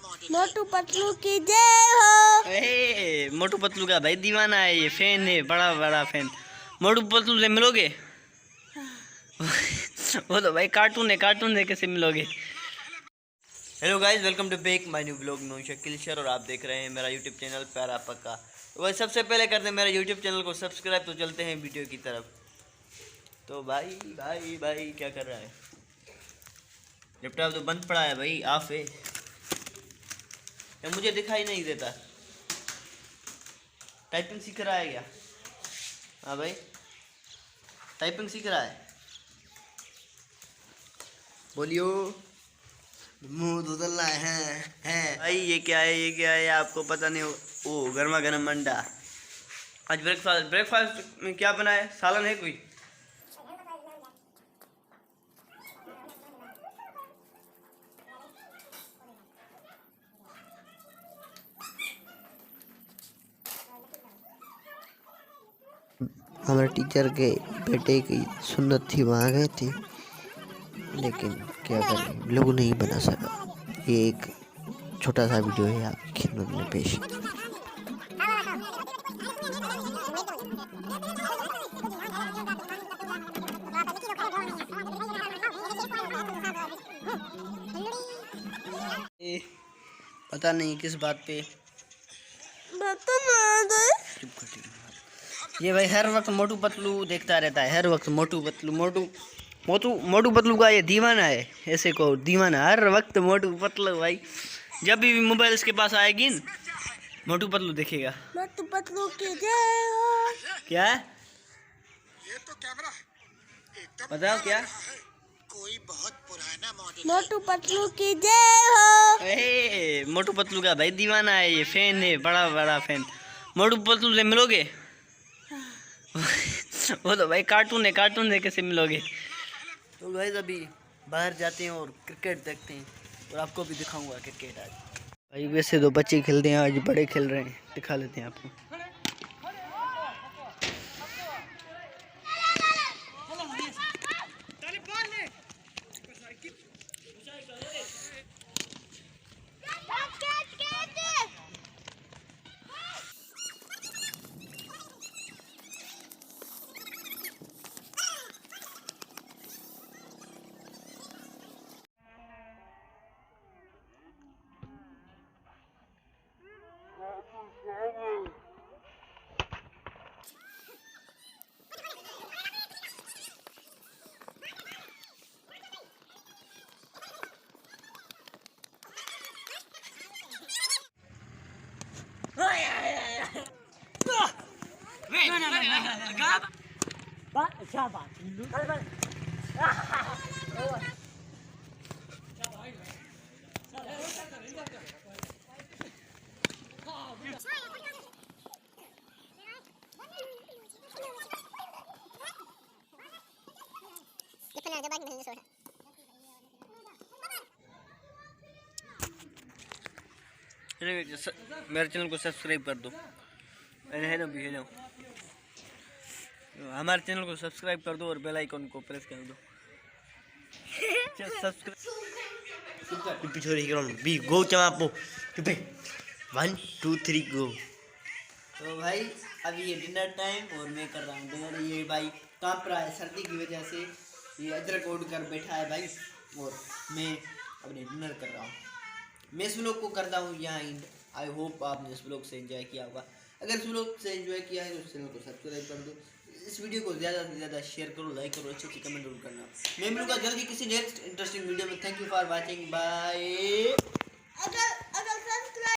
मोटू पतलू की जय हो। मोटू पतलू का भाई दीवाना है, ये फैन है, बड़ा बड़ा फैन। मोटू पतलू से मिलोगे? वो तो भाई कार्टून है, कार्टून से कैसे मिलोगे? Hello guys, welcome to back my new blog no Shakeel Sher, और आप देख रहे हैं मेरा यूट्यूब चैनल प्यारा पक्का। तो भाई सबसे पहले करते हैं मेरा यूट्यूब चैनल को सब्सक्राइब। तो चलते हैं वीडियो की तरफ। तो भाई भाई भाई क्या कर रहा है? लैपटॉप तो बंद पड़ा है भाई, ऑफ है। मुझे दिखाई नहीं देता। टाइपिंग सीख रहा है क्या? हाँ भाई, टाइपिंग सीख रहा है। बोलियो। मुंह धुलना है भाई। ये क्या है, ये क्या है आपको पता नहीं हो? ओ, गर्मा गर्म अंडा। आज ब्रेकफास्ट में क्या बना है? सालन है कोई? हमारे टीचर के बेटे की सुन्नत थी, वहाँ गए थे, लेकिन क्या करें, लोग नहीं बना सका। ये एक छोटा सा वीडियो है आपकी खिदमत में पेश। पता नहीं किस बात पे। ये भाई हर वक्त मोटू पतलू देखता रहता है, हर वक्त मोटू पतलू मोटू मोटू मोटू पतलू का ये दीवाना है। ऐसे को दीवाना, हर वक्त मोटू पतलू भाई। जब भी मोबाइल इसके पास आएगी मोटू पतलू देखेगा। मोटू पतलू की जय हो। क्या ये तो कैमरा एकदम बताओ क्या? कोई बहुत पुराना मॉडल। मोटू पतलू की जय हो। मोटू पतलू का भाई दीवाना है, ये फैन है, बड़ा बड़ा फैन। मोटू पतलू से मिलोगे? वो तो भाई कार्टून है, कार्टून से कैसे मिलोगे? तो भाई अभी बाहर जाते हैं और क्रिकेट देखते हैं, और आपको भी दिखाऊंगा क्रिकेट आज। भाई वैसे तो बच्चे खेलते हैं, आज बड़े खेल रहे हैं, दिखा लेते हैं आपको। मेरे चैनल को सब्सक्राइब कर दो। हेलो भी हेलो, हमारे चैनल को सब्सक्राइब कर दो और बेल आइकन को प्रेस कर दो। बी गो चमापो, 1 2 3 गो। तो भाई अभी ये डिनर टाइम, और मैं कर रहा हूँ डिनर। ये भाई कांप रहा है सर्दी की वजह से, ये अदरक ओढ़ कर बैठा है भाई, और मैं अपने डिनर कर रहा हूँ। मैं इस व्लॉग को करता हूँ यहाँ एंड। आई होप आपने इस व्लॉग से एंजॉय किया होगा। अगर इस व्लॉग से एंजॉय किया है तो चैनल को सब्सक्राइब कर दो। इस वीडियो को ज़्यादा से ज़्यादा शेयर करो, लाइक करो, अच्छी कमेंट जरूर करना। मैं मिलूंगा जल्दी किसी नेक्स्ट इंटरेस्टिंग वीडियो में। Thank you for watching, bye.